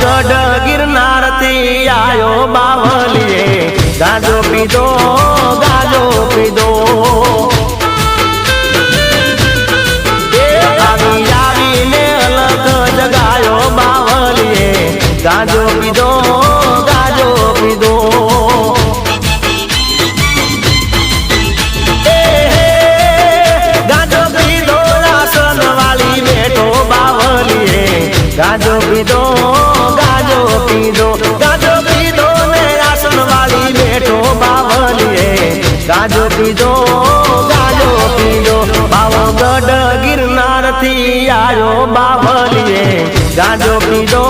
પાવાગઢ ગિરનાર થી આયો બાવલીએ ગાજો પીધો ગાજો પીધો આવી આવીને અલગ જગાયો બાવલીએ ગાજો પીધો ગાજો પીધો ગાજો પીધો રાસન વાળી બેઠો બાવલીએ ગાજો પીધો ગાજો પીધો ગાજો પીધો ને રાસન વાળી બેઠો બાવલીએ ગાજો પીધો ગાજો પીધો પાવાગઢ ગિરનાર થી આયો બાવલીએ ગાજો પીધો